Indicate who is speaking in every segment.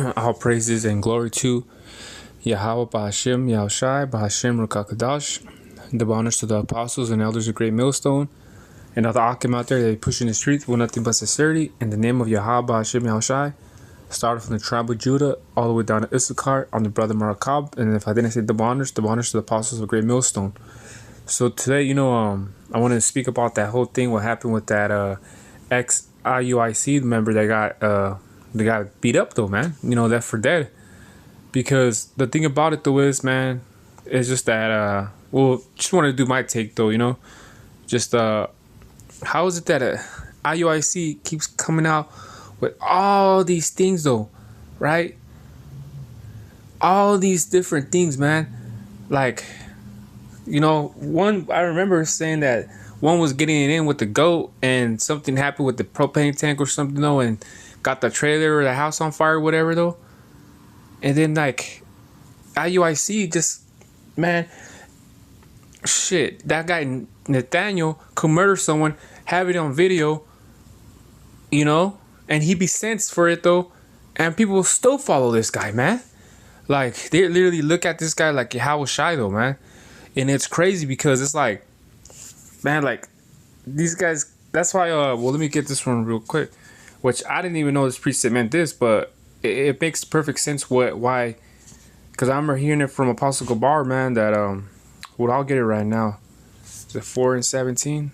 Speaker 1: All praises and glory to Yahweh Ba'Hashem, Yahushai, Ba'Hashem Rakakadash. The honors to the apostles and elders of Great Millstone, and all the Akim out there that pushing the streets with nothing but sincerity. In the name of Yahweh Ba'Hashem, Yahushai, started from the tribe of Judah all the way down to Issachar on the brother Marakab. And if I didn't say the honors to the apostles of Great Millstone. So today, I want to speak about that whole thing, what happened with that ex-IUIC member that got beat up though, man. Left for dead. Because the thing about it though is, man, it's just that just want to do my take though, just how is it that IUIC keeps coming out with all these things though, right? All these different things, man. Like, one, I remember saying that one was getting it in with the goat and something happened with the propane tank or something though, and got the trailer or the house on fire or whatever though. And then like IUIC just, man, shit, that guy Nathaniel could murder someone, have it on video, and he be sentenced for it though, and people still follow this guy, man. Like, they literally look at this guy like how was shy though, man. And it's crazy because it's like, man, like these guys. That's why let me get this one real quick, which I didn't even know this precept meant this, but it makes perfect sense why, because I remember hearing it from Apostle Gabar, man, that I'll get it right now. Is it 4 and 17?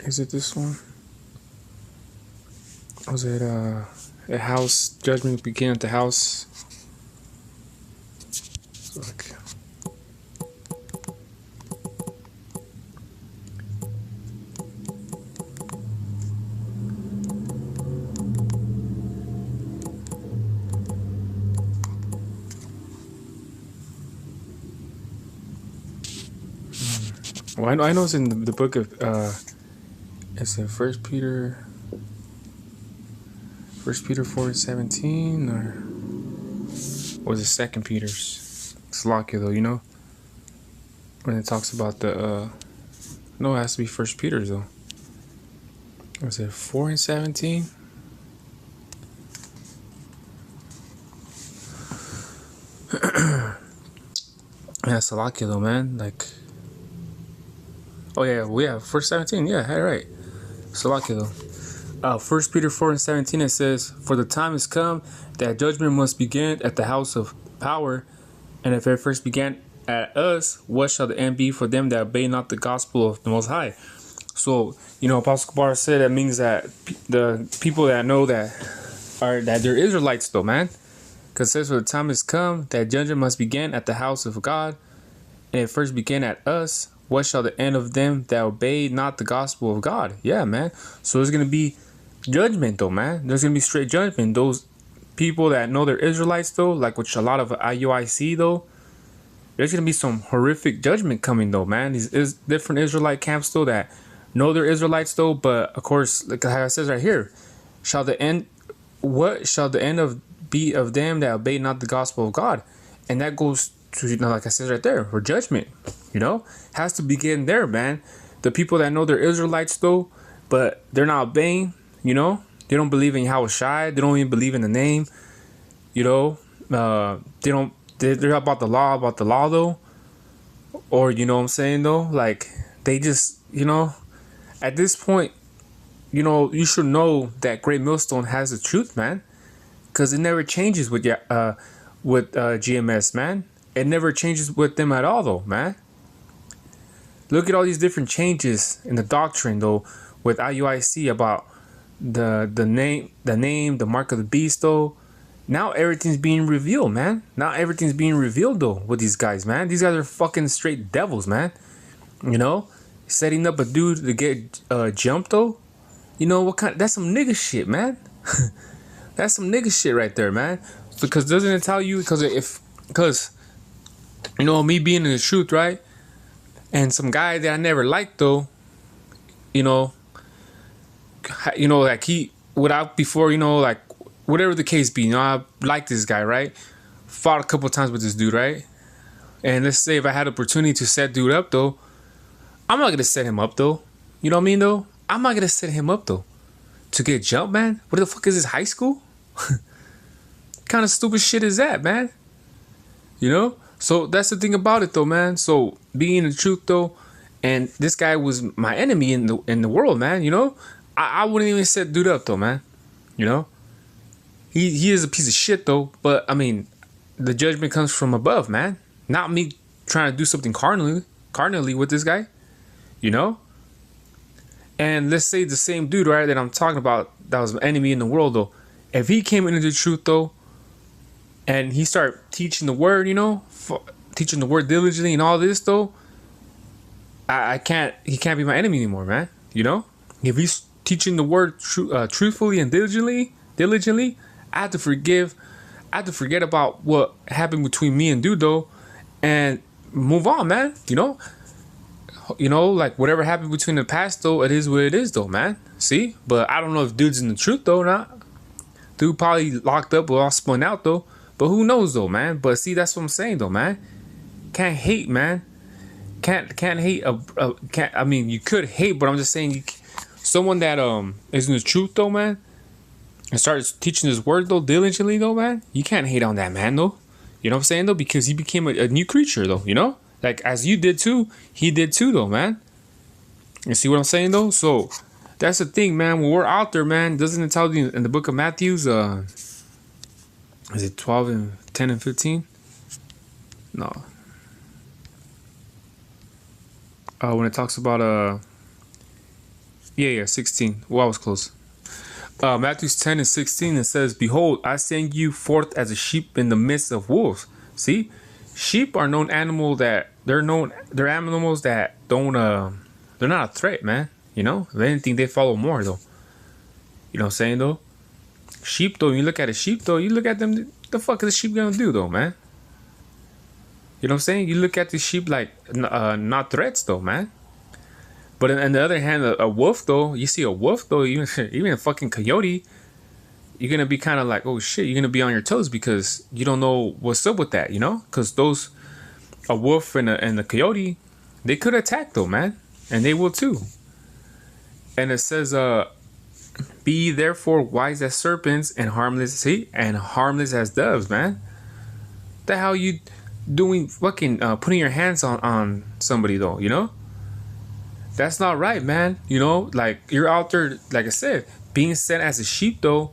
Speaker 1: Is it this one? Was it a house judgment begin at the house? Look. Well, I know it's in the book of is it First Peter 4:17, or was it Second Peter's? It's Slovakia though, when it talks about the no, it has to be First Peter's though. Was it 4 and 17? Yeah, Slovakia though, man. Like, oh yeah, First 17. Yeah, I had it right. Slovakia though. 1 Peter 4 and 17, it says, "For the time has come that judgment must begin at the house of power, and if it first began at us, what shall the end be for them that obey not the gospel of the Most High?" So, Apostle Kabar said that means that the people that know that they're Israelites though, man. Because it says, "For the time has come that judgment must begin at the house of God, and it first began at us. What shall the end of them that obey not the gospel of God?" Yeah, man. So there's going to be judgment though, man. There's going to be straight judgment. Those people that know they're Israelites though, like which a lot of IUIC though, there's going to be some horrific judgment coming though, man. These different Israelite camps though that know they're Israelites though, but of course, like how it says right here, what shall the end of be of them that obey not the gospel of God? And that goes to, like I said right there, for judgment, has to begin there, man. The people that know they're Israelites though, but they're not obeying, they don't believe in Yahushai, they don't even believe in the name, they're about the law though, or what I'm saying though, like they just, at this point, you should know that Great Millstone has the truth, man, because it never changes with GMS, man. It never changes with them at all though, man. Look at all these different changes in the doctrine though with IUIC about the name, the mark of the beast though. Now everything's being revealed, man. Now everything's being revealed though with these guys, man. These guys are fucking straight devils, man. Setting up a dude to get jumped though. What kind? That's some nigga shit, man. That's some nigga shit right there, man. Because doesn't it tell you? Because me being in the truth, right? And some guy that I never liked though, like he without before, like whatever the case be, I like this guy, right? Fought a couple times with this dude, right? And let's say if I had opportunity to set dude up though, I'm not gonna set him up though. You know what I mean though? I'm not gonna set him up though to get jumped, man? What the fuck is this, high school? Kind of stupid shit is that, man? You know? So that's the thing about it, though, man. So being the truth, though, and this guy was my enemy in the world, man. You know, I wouldn't even set dude up, though, man. You know, he is a piece of shit, though. But I mean, the judgment comes from above, man. Not me trying to do something carnally with this guy. You know. And let's say the same dude, right, that I'm talking about, that was an enemy in the world, though. If he came into the truth, though, and he started teaching the word, you know, teaching the word diligently and all this, though, he can't be my enemy anymore, man. You know, if he's teaching the word truthfully and diligently, I have to forgive. I have to forget about what happened between me and dude, though, and move on, man. You know, like whatever happened between the past, though, it is what it is, though, man. See? But I don't know if dude's in the truth, though, or not. Dude probably locked up or all spun out, though. But who knows, though, man? But see, that's what I'm saying, though, man. Can't hate, man. Can't hate. I mean, you could hate, but I'm just saying, someone that is in the truth, though, man, and starts teaching his word, though, diligently, though, man, you can't hate on that man, though. You know what I'm saying, though? Because he became a new creature, though, you know? Like, as you did too, he did too, though, man. You see what I'm saying, though? So, that's the thing, man. When we're out there, man, doesn't it tell you in the book of Matthews, is it 12 and 10 and 15? No. When it talks about, 16. Well, I was close. Matthews 10 and 16, it says, "Behold, I send you forth as a sheep in the midst of wolves." See? Sheep are known animal that they're animals that don't they're not a threat, man. You know, if anything, they follow more, though. You know what I'm saying, though? Sheep, though, you look at a sheep, though, you look at them, the fuck is a sheep gonna do, though, man? You know what I'm saying? You look at the sheep like not threats, though, man. But on the other hand, a wolf, though, you see a wolf, though, even a fucking coyote, you're gonna be kind of like, oh shit, you're gonna be on your toes because you don't know what's up with that, you know? Because a wolf and a coyote, they could attack, though, man, and they will too. And it says, "Be therefore wise as serpents and harmless as doves," man. The hell you doing, fucking putting your hands on somebody, though, you know? That's not right, man. You know, like, you're out there, like I said, being sent as a sheep, though,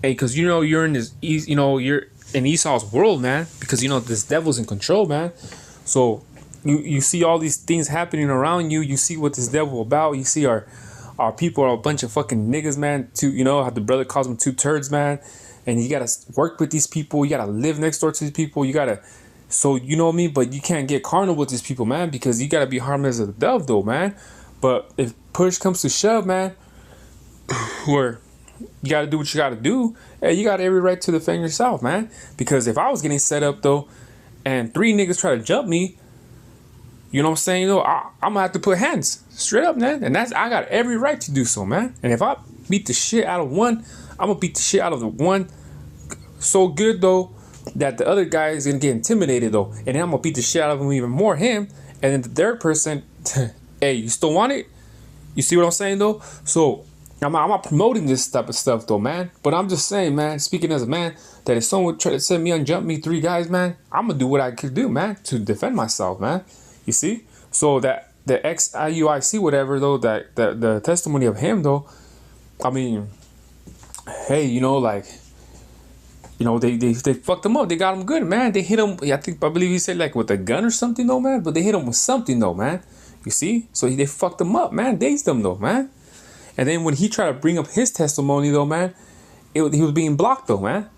Speaker 1: and because you know you're in this, you know, you're in Esau's world, man, because you know this devil's in control, man. So you see all these things happening around you. You see what this devil about. You see our people are a bunch of fucking niggas, man. You know how the brother calls them two turds, man. And you gotta work with these people. You gotta live next door to these people. You gotta, so you know what I mean. But you can't get carnal with these people, man, because you gotta be harmless as a dove, though, man. But if push comes to shove, man, where you gotta do what you gotta do, hey, you got every right to defend yourself, man. Because if I was getting set up, though, and 3 niggas try to jump me, you know what I'm saying, though, I'm gonna have to put hands straight up, man. And I got every right to do so, man. And if I beat the shit out of one, I'm gonna beat the shit out of the one so good, though, that the other guy is gonna get intimidated, though. And then I'm gonna beat the shit out of him even more, him. And then the third person, hey, you still want it? You see what I'm saying, though? So I'm not promoting this type of stuff, though, man. But I'm just saying, man, speaking as a man, that if someone try to set me and jump me 3 guys, man, I'm gonna do what I could do, man, to defend myself, man. You see? So that the ex-IUIC, whatever, though, that the testimony of him, though, I mean, hey, you know, like, you know, they fucked him up. They got him good, man. They hit him, I believe he said, like, with a gun or something, though, man. But they hit him with something, though, man. You see? So they fucked him up, man. Dazed him, though, man. And then when he tried to bring up his testimony, though, man, he was being blocked, though, man.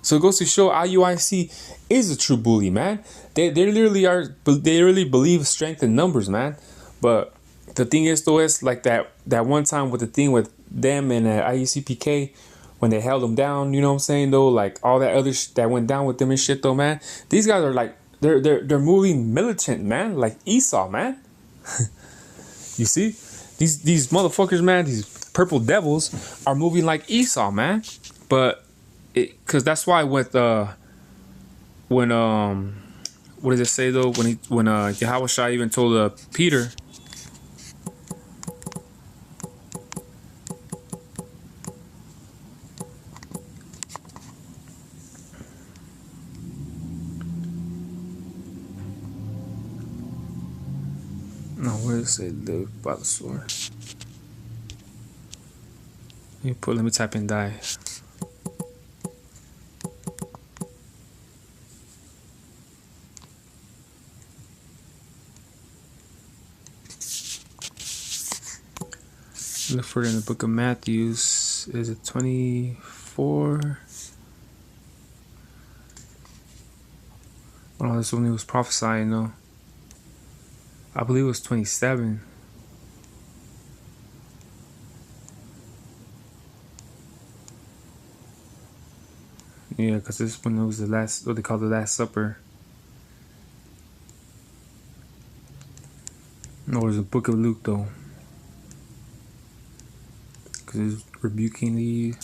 Speaker 1: So it goes to show IUIC is a true bully, man. They really believe strength in numbers, man. But the thing is, though, it's like that one time with the thing with them and IUCPK when they held them down, you know what I'm saying, though, like all that other that went down with them and shit, though, man. These guys are like they're moving militant, man, like Esau, man. You see? These motherfuckers, man, these purple devils are moving like Esau, man. But because that's why with when what does it say, though, when Yahweh Shai even told Peter, where does it live by the sword? Let me type in die. Look for it in the book of Matthews. Is it 24? Oh, this is when he was prophesying, though. I believe it was 27. Yeah, because this one was the last, what they call the Last Supper. No, it was the book of Luke, though. Because he's rebuking the...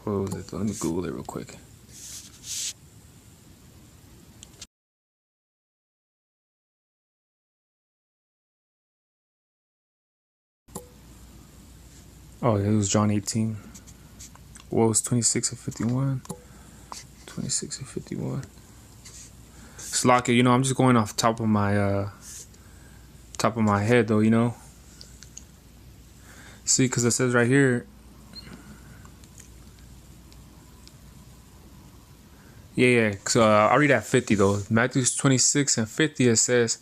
Speaker 1: What was it? Let me Google it real quick. Oh, it was John 18. What was 26 and 51? 26 and 51. Slocky, you know, I'm just going off top of my head, though, you know. See, because it says right here. Yeah. So I'll read at 50 though. Matthew 26 and 50 it says,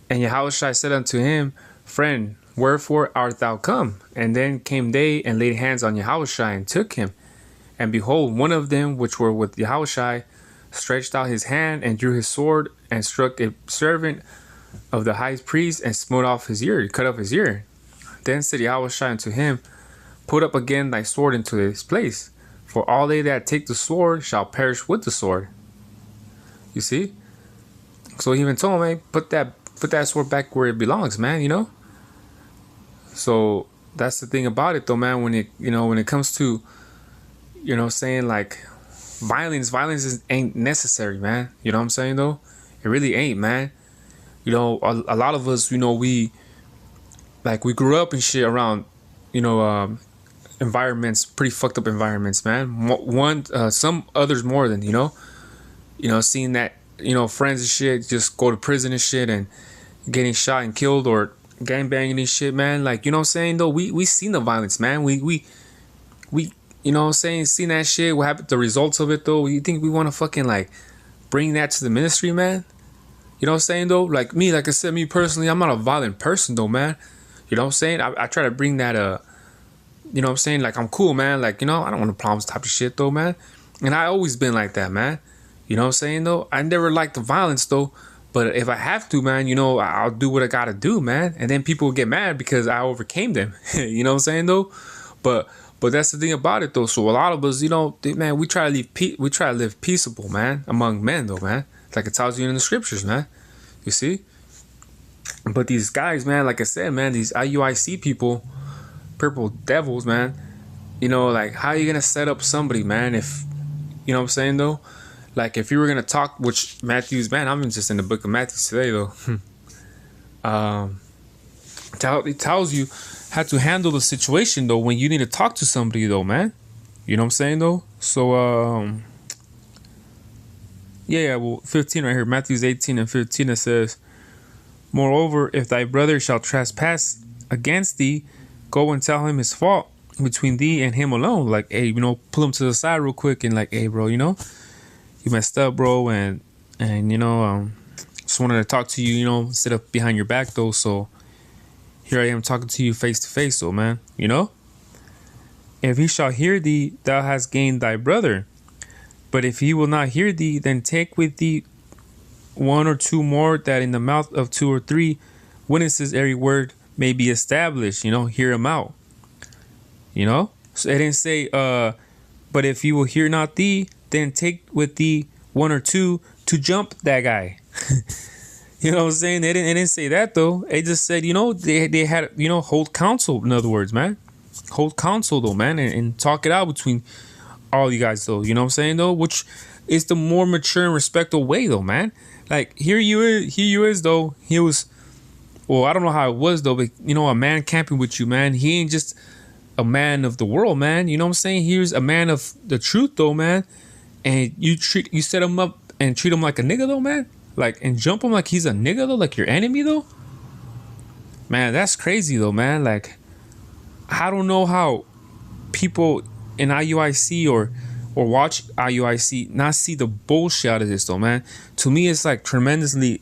Speaker 1: "And Yahushua said unto him, Friend, wherefore art thou come? And then came they and laid hands on Yahushua and took him. And behold, one of them which were with Yahushua stretched out his hand and drew his sword and struck a servant of the high priest and smote off his ear, cut off his ear. Then said Yahushua unto him, Put up again thy sword into its place, for all they that take the sword shall perish with the sword." You see? So he even told him, "Hey, put that sword back where it belongs, man," you know? So that's the thing about it though, man, when it comes to, you know, saying like violence ain't necessary, man. You know what I'm saying though? It really ain't, man. You know, a lot of us, you know, we grew up and shit around, you know, environments, pretty fucked up environments, man. Some others more than, you know, seeing that, you know, friends and shit just go to prison and shit and getting shot and killed or gangbanging and shit, man. Like, you know what I'm saying though? We seen the violence, man. We you know what I'm saying, seen that shit. What happened, the results of it though? You think we want to fucking like bring that to the ministry, man? You know what I'm saying though? Like I said, me personally, I'm not a violent person though, man. You know what I'm saying? I try to bring that you know what I'm saying? Like, I'm cool, man. Like, you know, I don't want to problems type of shit though, man. And I always been like that, man. You know what I'm saying though? I never liked the violence though. But if I have to, man, you know, I'll do what I gotta do, man. And then people will get mad because I overcame them. You know what I'm saying though? But that's the thing about it though. So a lot of us, you know, man, we try to live peaceable, man, among men though, man. Like it tells you in the scriptures, man. You see? But these guys, man, like I said, man, these IUIC people, purple devils, man, you know, like, how are you gonna set up somebody, man, if, you know what I'm saying though? Like, if you were gonna talk, which Matthew's, man, I'm just in the book of Matthew today though. It tells you how to handle the situation though when you need to talk to somebody though, man. You know what I'm saying though? So yeah, well, 15 right here, Matthew 18 and 15, it says, "Moreover, if thy brother shall trespass against thee, go and tell him his fault between thee and him alone." Like, hey, you know, pull him to the side real quick and like, "Hey, bro, you know, you messed up, bro, and you know, just wanted to talk to you, you know, instead of behind your back though. So here I am talking to you face to face, though, man, you know. If he shall hear thee, thou hast gained thy brother. But if he will not hear thee, then take with thee one or two more, that in the mouth of two or three witnesses every word may be established." You know, hear him out. You know, so it didn't say, but if he will hear not thee, then take with thee one or two to jump that guy. You know what I'm saying? It didn't say that though. It just said, you know, they had, you know, hold counsel. In other words, man, hold counsel though, man, and talk it out between all you guys though. You know what I'm saying though? Which is the more mature and respectful way though, man. Like, here you is though. He was, well, I don't know how it was though, but you know, a man camping with you, man. He ain't just a man of the world, man. You know what I'm saying? Here's a man of the truth though, man. And you set him up and treat him like a nigga though, man? Like, and jump him like he's a nigga though, like your enemy though? Man, that's crazy though, man. Like, I don't know how people in IUIC or watch IUIC not see the bullshit out of this though, man. To me, it's like tremendously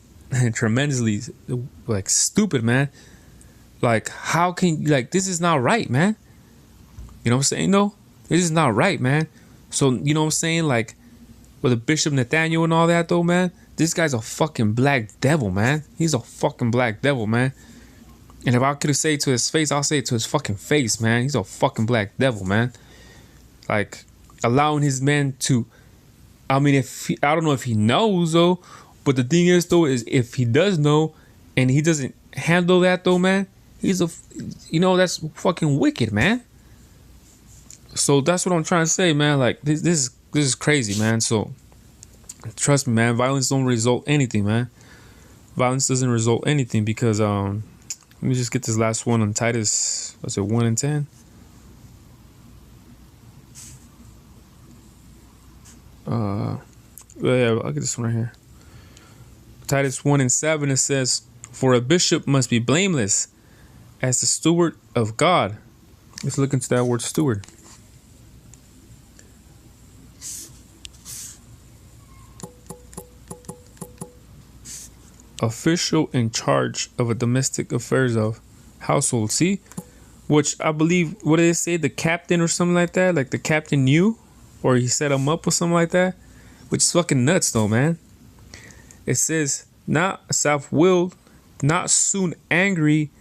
Speaker 1: like stupid, man. Like, how can, like, this is not right, man. You know what I'm saying though? This is not right, man. So, you know what I'm saying? Like, with the Bishop Nathaniel and all that though, man, this guy's a fucking black devil, man. He's a fucking black devil, man. And if I could say it to his face, I'll say it to his fucking face, man. He's a fucking black devil, man. Like, allowing his men to, I mean, I don't know if he knows though, but the thing is though, is if he does know and he doesn't handle that though, man, he's that's fucking wicked, man. So that's what I'm trying to say, man. Like, this is crazy, man. So trust me, man, violence don't result anything, man. Violence doesn't result anything because let me just get this last one on Titus. What's it, 1 and 10? Yeah, I'll get this one right here. Titus 1 and 7, it says, "For a bishop must be blameless as the steward of God." Let's look into that word steward. Official in charge of a domestic affairs of household. See, which I believe, what did it say? The captain or something like that. Like the captain knew, or he set him up or something like that. Which is fucking nuts, though, man. It says, not self-willed, not soon angry,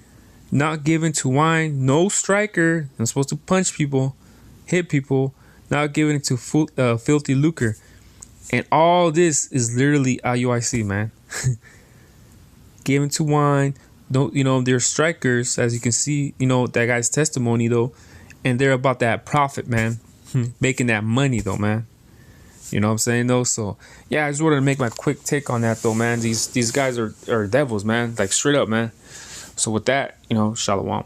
Speaker 1: not given to wine, no striker. I'm supposed to punch people, hit people, not given to filthy lucre. And all this is literally IUIC, man. Given to wine, don't, they're strikers, as you can see, that guy's testimony though, and they're about that profit, man. Making that money though, man. You know what I'm saying though? So yeah, I just wanted to make my quick take on that though, man. These guys are devils, man. Like straight up, man. So with that, shalom.